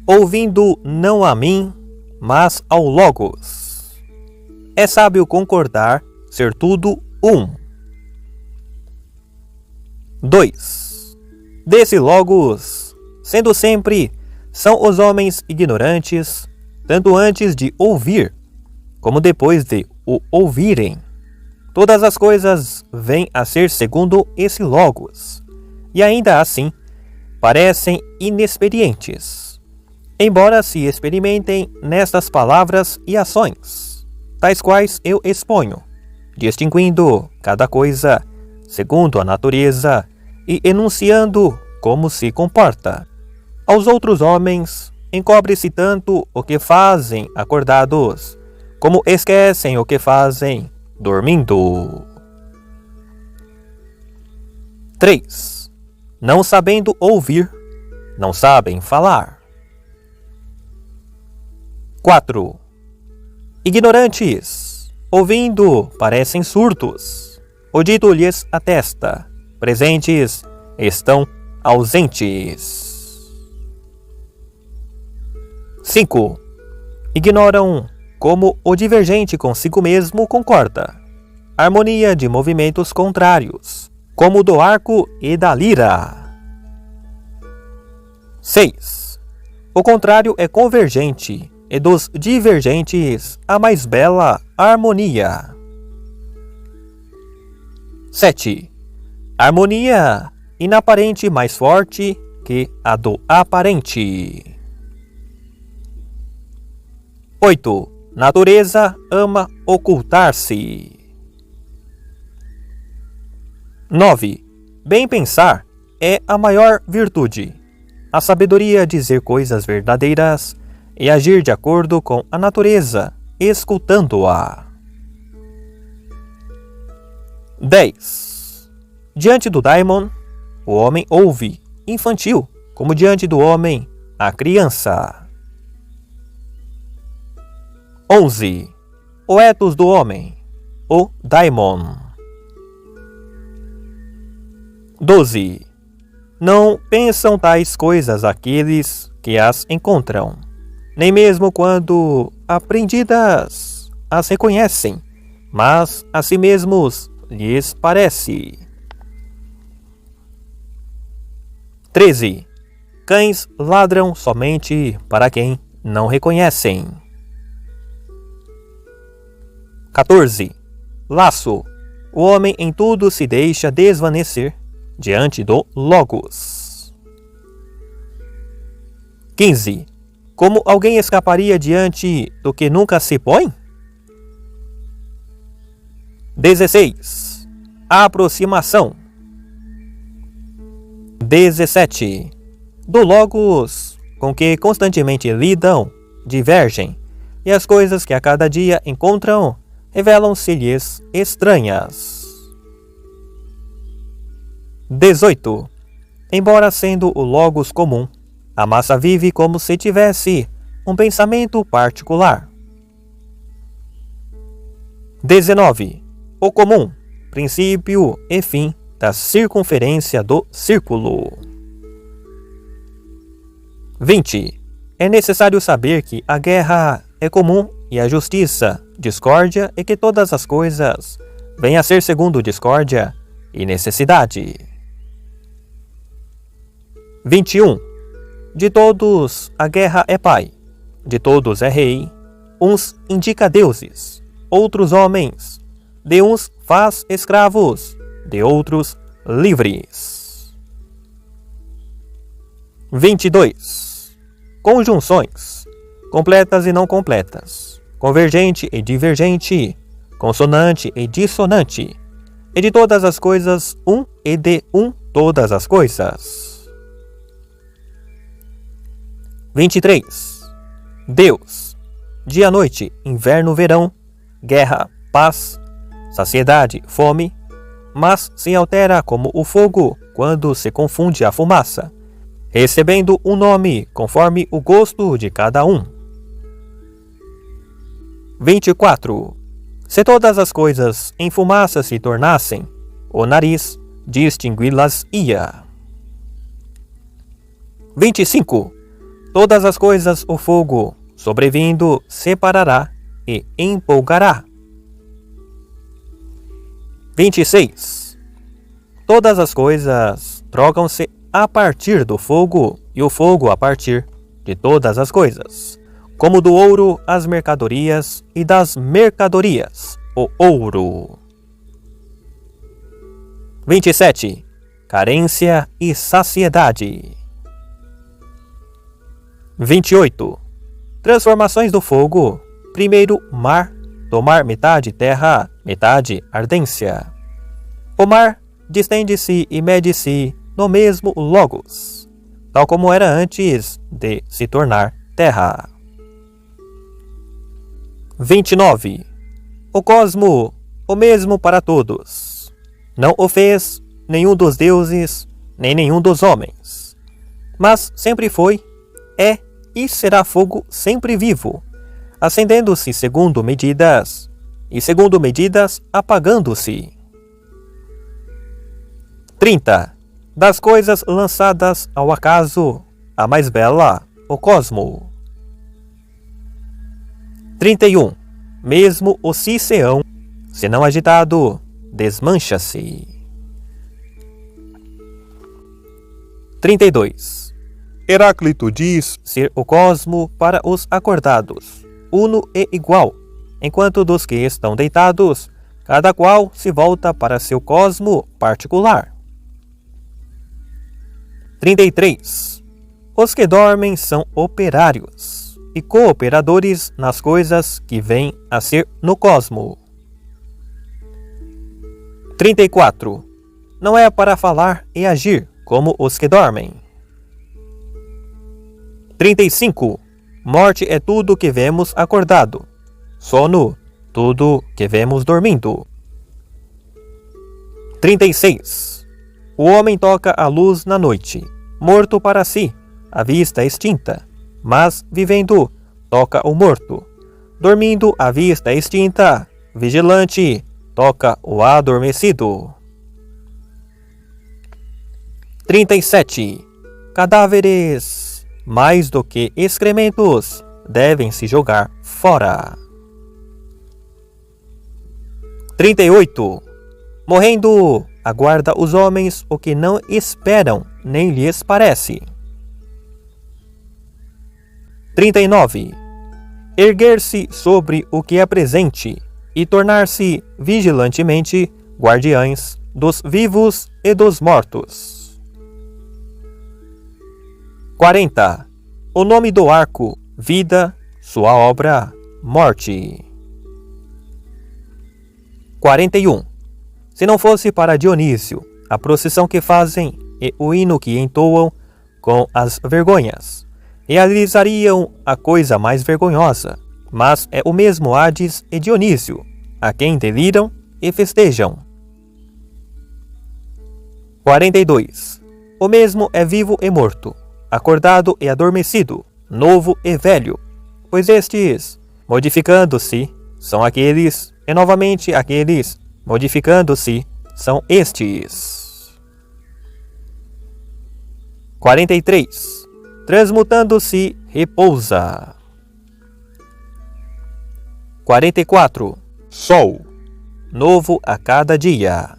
Ouvindo não a mim, mas ao Logos. É sábio concordar, ser tudo um. 2. Desse Logos, sendo sempre, são os homens ignorantes, tanto antes de ouvir, como depois de o ouvirem. Todas as coisas vêm a ser segundo esse Logos, e ainda assim, parecem inexperientes, embora se experimentem nestas palavras e ações, tais quais eu exponho, distinguindo cada coisa segundo a natureza e enunciando como se comporta. Aos outros homens encobre-se tanto o que fazem acordados, como esquecem o que fazem dormindo. 3. Não sabendo ouvir, não sabem falar. 4. Ignorantes, ouvindo, parecem surdos. O dito lhes atesta, presentes, estão ausentes. 5. Ignoram como o divergente consigo mesmo concorda. Harmonia de movimentos contrários, como do arco e da lira. 6. O contrário é convergente, e dos divergentes a mais bela harmonia. 7. Harmonia inaparente mais forte que a do aparente. 8. Natureza ama ocultar-se. 9. Bem pensar é a maior virtude. A sabedoria dizer coisas verdadeiras e agir de acordo com a natureza, escutando-a. 10. Diante do daimon, o homem ouve, infantil, como diante do homem, a criança. 11. O ethos do homem, o daimon. 12. Não pensam tais coisas aqueles que as encontram, nem mesmo quando aprendidas as reconhecem, mas a si mesmos lhes parece. 13. Cães ladram somente para quem não reconhecem. 14. Laço. O homem em tudo se deixa desvanecer diante do Logos. 15. Como alguém escaparia diante do que nunca se põe? 16. Aproximação. 17. Do Logos com que constantemente lidam, divergem, e as coisas que a cada dia encontram revelam-se-lhes estranhas. 18. Embora sendo o Logos comum, a massa vive como se tivesse um pensamento particular. 19. O comum, princípio e fim da circunferência do círculo. 20. É necessário saber que a guerra é comum e a justiça, discórdia, e que todas as coisas vêm a ser segundo discórdia e necessidade. 21. De todos a guerra é pai, de todos é rei, uns indica deuses, outros homens, de uns faz escravos, de outros livres. 22. Conjunções, completas e não completas, convergente e divergente, consonante e dissonante, e de todas as coisas um e de um todas as coisas. 23. Deus, dia, noite, inverno, verão, guerra, paz, saciedade, fome, mas se altera como o fogo quando se confunde a fumaça, recebendo um nome conforme o gosto de cada um. 24. Se todas as coisas em fumaça se tornassem, o nariz distingui-las-ia. 25. Todas as coisas o fogo, sobrevindo, separará e empolgará. 26. Todas as coisas trocam-se a partir do fogo, e o fogo a partir de todas as coisas, como do ouro as mercadorias, e das mercadorias o ouro. 27. Carência e saciedade. 28. Transformações do fogo. Primeiro, mar, tomar metade terra, metade ardência. O mar distende-se e mede-se no mesmo logos, tal como era antes de se tornar terra. 29. O cosmo, o mesmo para todos. Não o fez nenhum dos deuses, nem nenhum dos homens. Mas sempre foi, é e será fogo sempre vivo, acendendo-se segundo medidas, e segundo medidas apagando-se. 30. Das coisas lançadas ao acaso, a mais bela, o cosmo. 31. Mesmo o ciceão, se não agitado, desmancha-se. 32. Heráclito diz ser o cosmo para os acordados, uno e igual, enquanto dos que estão deitados, cada qual se volta para seu cosmo particular. 33. Os que dormem são operários e cooperadores nas coisas que vêm a ser no cosmo. 34. Não é para falar e agir como os que dormem. 35. Morte é tudo que vemos acordado. Sono, tudo que vemos dormindo. 36. O homem toca a luz na noite, morto para si, a vista extinta, mas vivendo, toca o morto. Dormindo, a vista extinta, vigilante, toca o adormecido. 37. Cadáveres, mais do que excrementos, devem se jogar fora. 38. Morrendo, aguarda os homens o que não esperam, nem lhes parece. 39. Erguer-se sobre o que é presente e tornar-se vigilantemente guardiães dos vivos e dos mortos. 40. O nome do arco, vida, sua obra, morte. 41. Se não fosse para Dionísio, a procissão que fazem e o hino que entoam com as vergonhas, realizariam a coisa mais vergonhosa, mas é o mesmo Hades e Dionísio, a quem deliram e festejam. 42. O mesmo é vivo e morto, acordado e adormecido, novo e velho, pois estes, modificando-se, são aqueles, e novamente aqueles, modificando-se, são estes. 43. Transmutando-se, repousa. 44. Sol, novo a cada dia.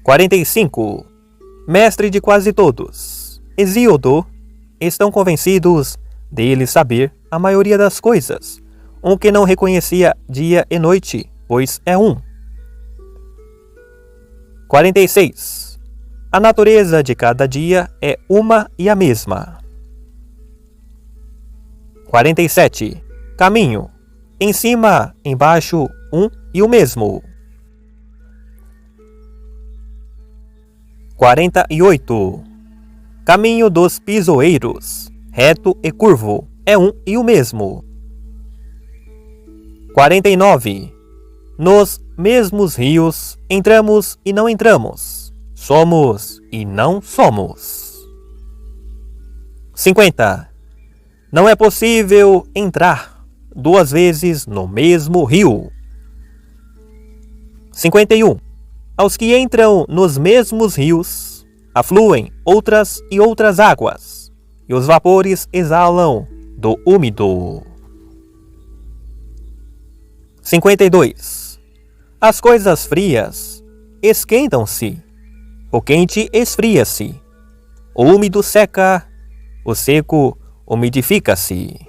45. Mestre de quase todos, Hesíodo, estão convencidos de ele saber a maioria das coisas, um que não reconhecia dia e noite, pois é um. 46. A natureza de cada dia é uma e a mesma. 47. Caminho, em cima, embaixo, um e o mesmo. 48. Caminho dos pisoeiros, reto e curvo, é um e o mesmo. 49. Nos mesmos rios entramos e não entramos, somos e não somos. 50. Não é possível entrar duas vezes no mesmo rio. 51. Aos que entram nos mesmos rios, afluem outras e outras águas, e os vapores exalam do úmido. 52. As coisas frias esquentam-se, o quente esfria-se, o úmido seca, o seco umidifica-se.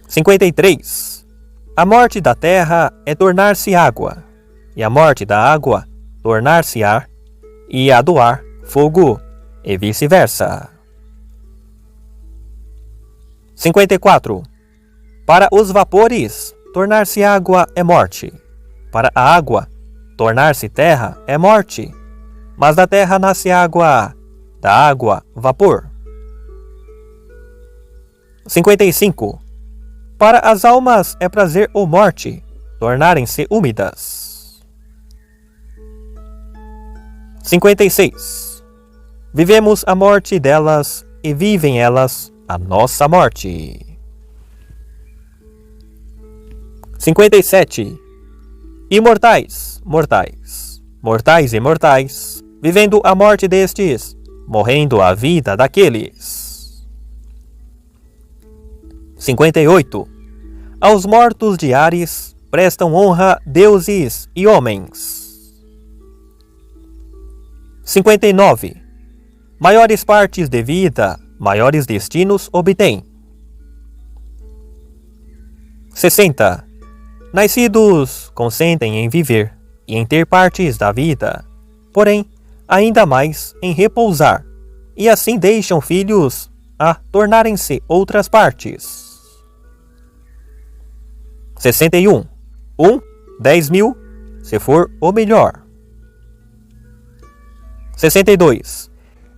53. A morte da terra é tornar-se água, e a morte da água tornar-se ar, e a do ar fogo, e vice-versa. 54. Para os vapores, tornar-se água é morte. Para a água, tornar-se terra é morte. Mas da terra nasce água, da água, vapor. 55. Para as almas é prazer ou morte, tornarem-se úmidas. 56. Vivemos a morte delas e vivem elas a nossa morte. 57. Imortais, mortais, mortais e mortais, vivendo a morte destes, morrendo a vida daqueles. 58. Aos mortos de Ares prestam honra deuses e homens. 59. Maiores partes de vida, maiores destinos obtêm. 60. Nascidos consentem em viver e em ter partes da vida, porém, ainda mais em repousar, e assim deixam filhos a tornarem-se outras partes. 61. 10.000, se for o melhor. 62.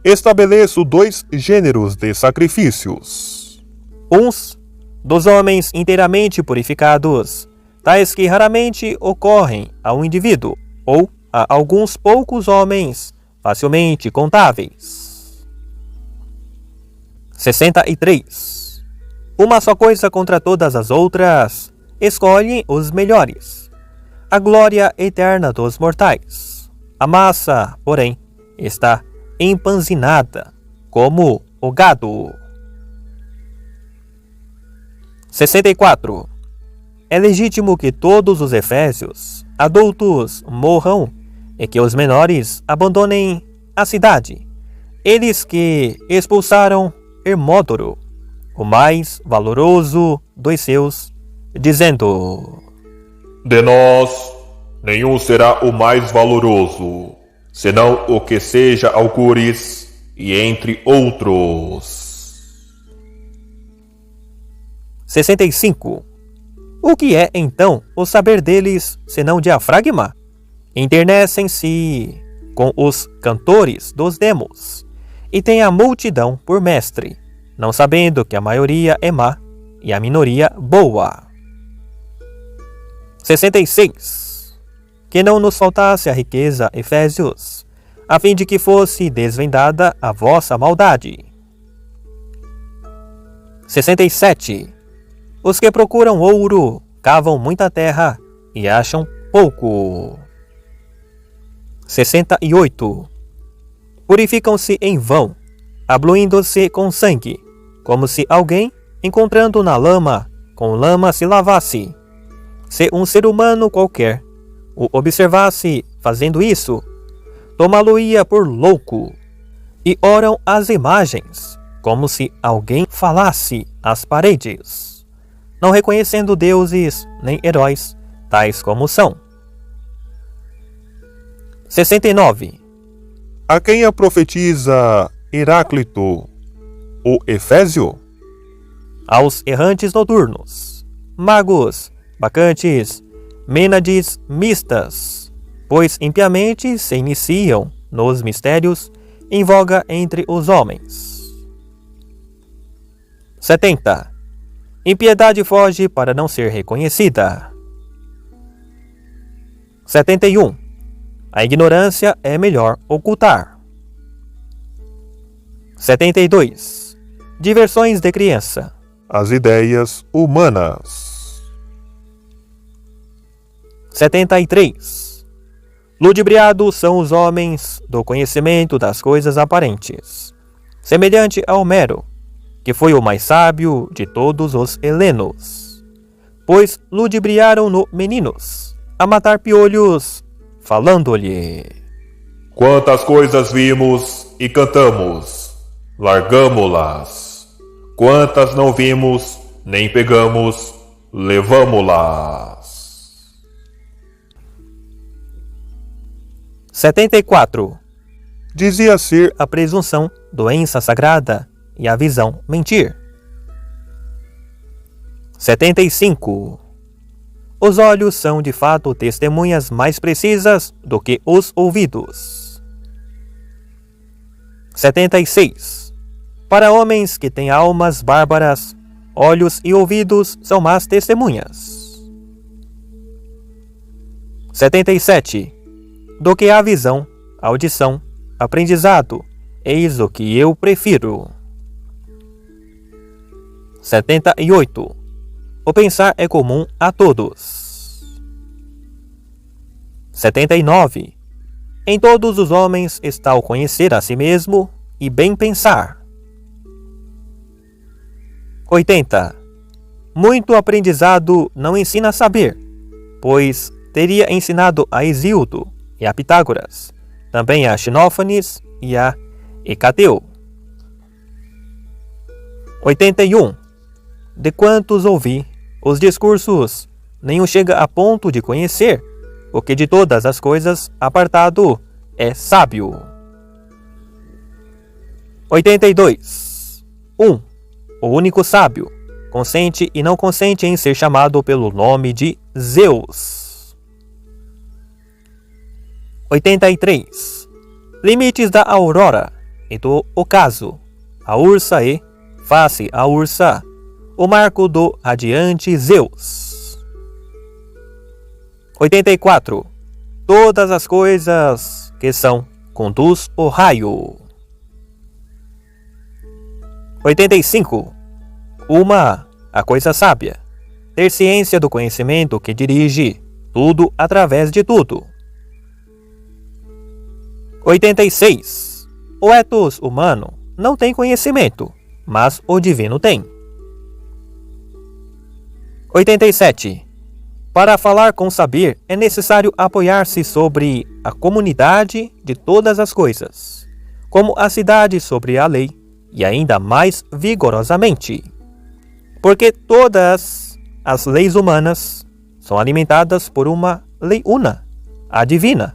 Estabeleço 2 gêneros de sacrifícios. Uns dos homens inteiramente purificados, tais que raramente ocorrem a um indivíduo, ou a alguns poucos homens facilmente contáveis. 63. Uma só coisa contra todas as outras, escolhem os melhores. A glória eterna dos mortais. A massa, porém, está empanzinada, como o gado. 64. É legítimo que todos os efésios adultos morram e que os menores abandonem a cidade, eles que expulsaram Hermódoro, o mais valoroso dos seus, dizendo: De nós, nenhum será o mais valoroso, senão o que seja alcures, e entre outros. 65. O que é, então, o saber deles, senão diafragma? Internecem-se com os cantores dos demos, e têm a multidão por mestre, não sabendo que a maioria é má e a minoria boa. 66. Que não nos faltasse a riqueza, Efésios, a fim de que fosse desvendada a vossa maldade. 67. Os que procuram ouro cavam muita terra e acham pouco. 68. Purificam-se em vão, abluindo-se com sangue, como se alguém, encontrando na lama, com lama se lavasse. Se um ser humano qualquer o observasse fazendo isso, tomá-lo-ia por louco, e oram às imagens, como se alguém falasse às paredes, não reconhecendo deuses nem heróis, tais como são. 69. A quem a profetiza Heráclito, o Efésio? Aos errantes noturnos, magos, bacantes, mênades mistas, pois impiamente se iniciam nos mistérios em voga entre os homens. 70. Impiedade foge para não ser reconhecida. 71. A ignorância é melhor ocultar. 72. Diversões de criança. As ideias humanas. 73. Ludibriados são os homens do conhecimento das coisas aparentes, semelhante a Homero, que foi o mais sábio de todos os helenos. Pois ludibriaram-no meninos, a matar piolhos, falando-lhe: Quantas coisas vimos e cantamos, largamo-las. Quantas não vimos, nem pegamos, levamo-las. 74. Dizia ser a presunção doença sagrada e a visão mentir. 75. Os olhos são de fato testemunhas mais precisas do que os ouvidos. 76. Para homens que têm almas bárbaras, olhos e ouvidos são más testemunhas. 77. Do que a visão, audição, aprendizado, eis o que eu prefiro. 78. O pensar é comum a todos. 79. Em todos os homens está o conhecer a si mesmo e bem pensar. 80. Muito aprendizado não ensina a saber, pois teria ensinado a Hesíodo e a Pitágoras, também a Xenófanes e a Hecateu. 81. De quantos ouvi os discursos, nenhum chega a ponto de conhecer o que de todas as coisas apartado é sábio. 82. 1. O único sábio consente e não consente em ser chamado pelo nome de Zeus. 83. Limites da aurora e do ocaso, a ursa e, face a ursa, o marco do radiante Zeus. 84. Todas as coisas que são, conduz o raio. 85. A coisa sábia, ter ciência do conhecimento que dirige tudo através de tudo. 86. O ethos humano não tem conhecimento, mas o divino tem. 87. Para falar com saber, é necessário apoiar-se sobre a comunidade de todas as coisas, como a cidade sobre a lei, e ainda mais vigorosamente. Porque todas as leis humanas são alimentadas por uma lei una, a divina,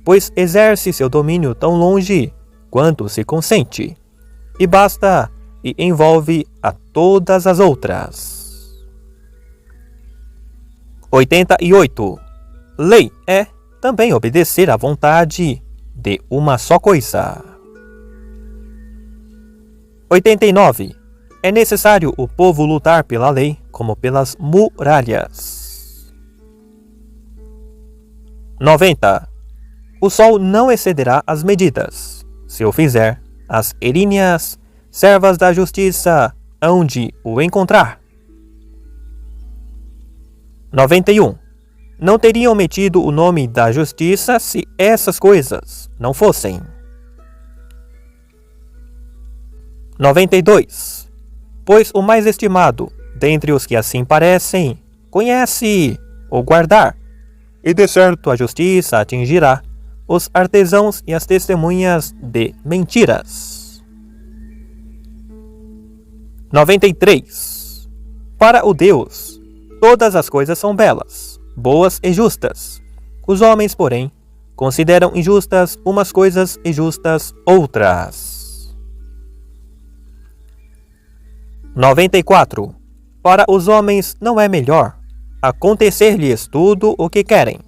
pois exerce seu domínio tão longe quanto se consente, e basta e envolve a todas as outras. 88. Lei é também obedecer à vontade de uma só coisa. 89. É necessário o povo lutar pela lei como pelas muralhas. 90. O sol não excederá as medidas. Se o fizer, as eríneas, servas da justiça, hão de o encontrar. 91. Não teriam metido o nome da justiça se essas coisas não fossem. 92. Pois o mais estimado, dentre os que assim parecem, conhece o guardar, e de certo a justiça atingirá os artesãos e as testemunhas de mentiras. 93. Para o Deus, todas as coisas são belas, boas e justas. Os homens, porém, consideram injustas umas coisas e justas outras. 94. Para os homens não é melhor acontecer-lhes tudo o que querem.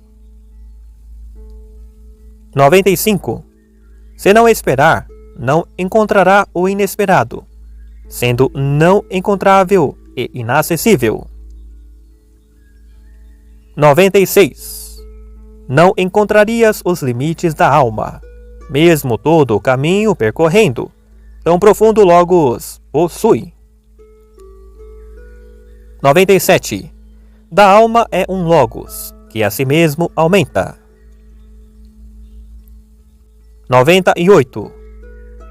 95. Se não esperar, não encontrará o inesperado, sendo não encontrável e inacessível. 96. Não encontrarias os limites da alma, mesmo todo o caminho percorrendo, tão profundo logos possui. 97. Da alma é um logos, que a si mesmo aumenta. 98.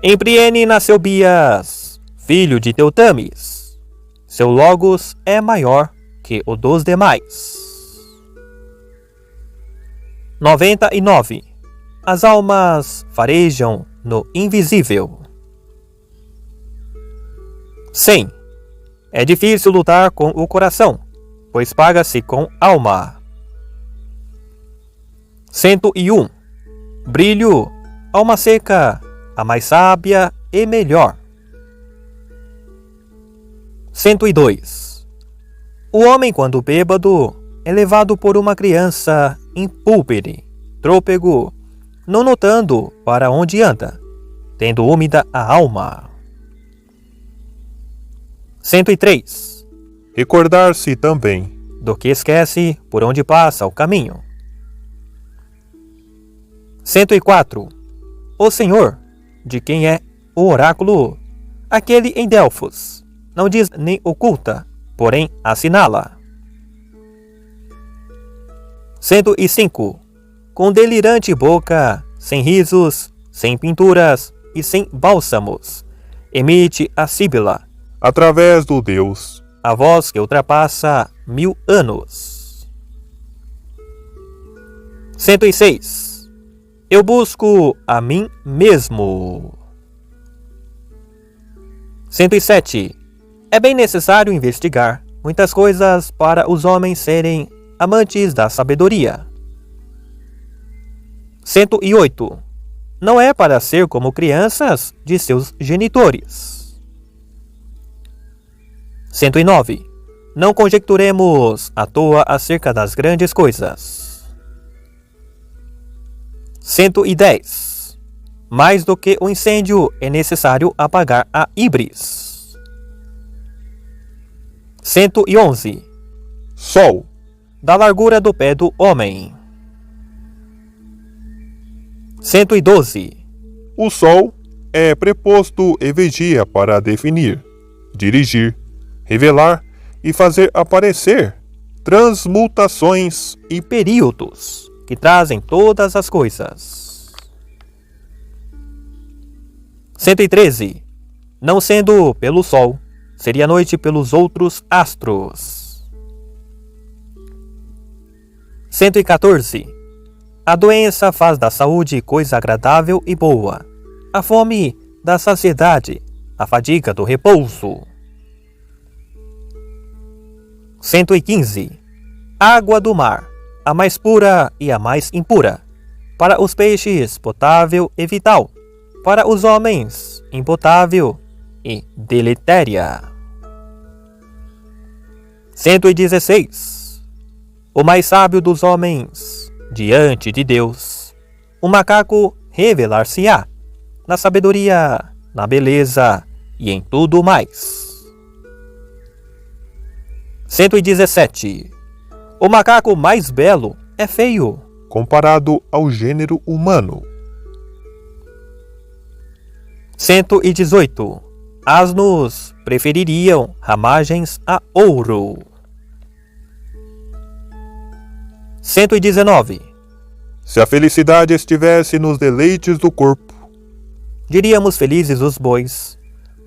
Em Priene nasceu Bias, filho de Teutames. Seu logos é maior que o dos demais. 99. As almas farejam no invisível. 100. É difícil lutar com o coração, pois paga-se com alma. 101. Brilho, alma seca, a mais sábia e melhor. 102. O homem, quando bêbado, é levado por uma criança impúbere, trôpego, não notando para onde anda, tendo úmida a alma. 103. Recordar-se também Do que esquece por onde passa o caminho. 104. O Senhor, de quem é o oráculo, aquele em Delfos, não diz nem oculta, porém assinala. 105. Com delirante boca, sem risos, sem pinturas e sem bálsamos, emite a síbila, através do Deus, a voz que ultrapassa 1000 anos. 106. Eu busco a mim mesmo. 107. É bem necessário investigar muitas coisas para os homens serem amantes da sabedoria. 108. Não é para ser como crianças de seus genitores. 109. Não conjecturemos à toa acerca das grandes coisas. 110. Mais do que o incêndio, é necessário apagar a híbris. 111. Sol, Da largura do pé do homem. 112. o Sol é preposto e vigia para definir, dirigir, revelar e fazer aparecer transmutações E períodos que trazem todas as coisas. 113. Não sendo pelo Sol, seria noite pelos outros astros. 114. A doença faz da saúde coisa agradável e boa, a fome da saciedade, a fadiga do repouso. 115. Água do mar, a mais pura e a mais impura, para os peixes potável e vital, para os homens impotável e deletéria. 116. O mais sábio dos homens, diante de Deus, o macaco revelar-se-á, na sabedoria, na beleza e em tudo mais. 117. O macaco mais belo é feio. comparado ao gênero humano. 118. Asnos prefeririam ramagens a ouro. 119. Se a felicidade estivesse nos deleites do corpo, Diríamos felizes os bois,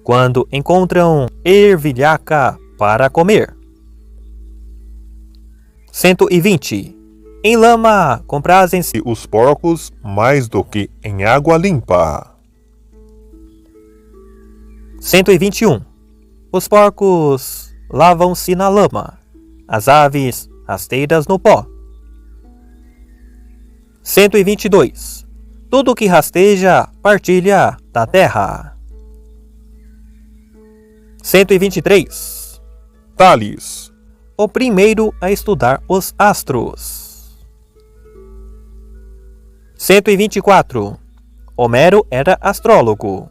quando encontram ervilhaca para comer. 120. Em lama comprazem-se e os porcos mais do que em água limpa. 121. Os porcos lavam-se na lama, as aves rasteiras no pó. 122. Tudo que rasteja partilha da terra. 123. Tales, O primeiro a estudar os astros. 124. Homero era astrólogo.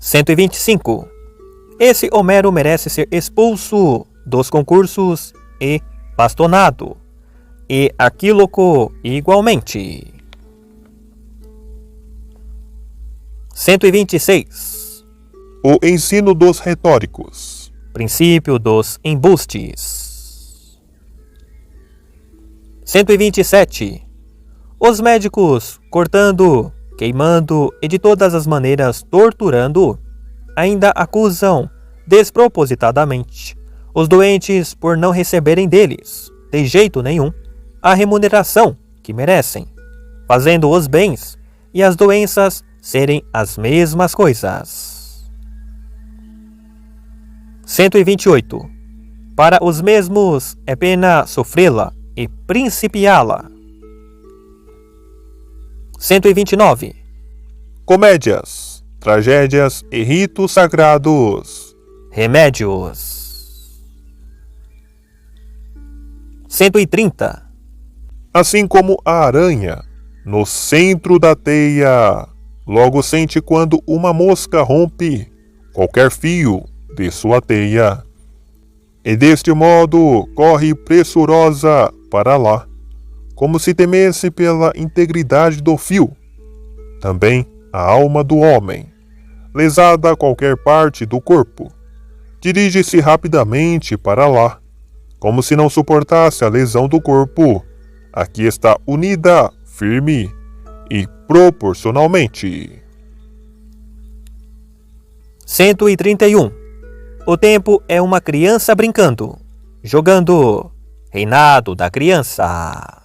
125. Esse Homero merece ser expulso dos concursos e bastonado. E Aquíloco igualmente. 126. o ensino dos retóricos, Princípio dos embustes. 127. Os médicos cortando, queimando e de todas as maneiras torturando, ainda acusam despropositadamente os doentes por não receberem deles, de jeito nenhum, a remuneração que merecem, fazendo os bens e as doenças serem as mesmas coisas. 128. Para os mesmos é pena sofrê-la e principiá-la. 129. Comédias, tragédias e ritos sagrados. Remédios. 130. Assim como a aranha, no centro da teia, logo sente quando uma mosca rompe qualquer fio de sua teia, e deste modo corre pressurosa para lá, como se temesse pela integridade do fio. Também a alma do homem, lesada a qualquer parte do corpo, dirige-se rapidamente para lá, como se não suportasse a lesão do corpo. Aqui está unida, firme e proporcionalmente. 131. O tempo é uma criança brincando, jogando. Reinado da criança.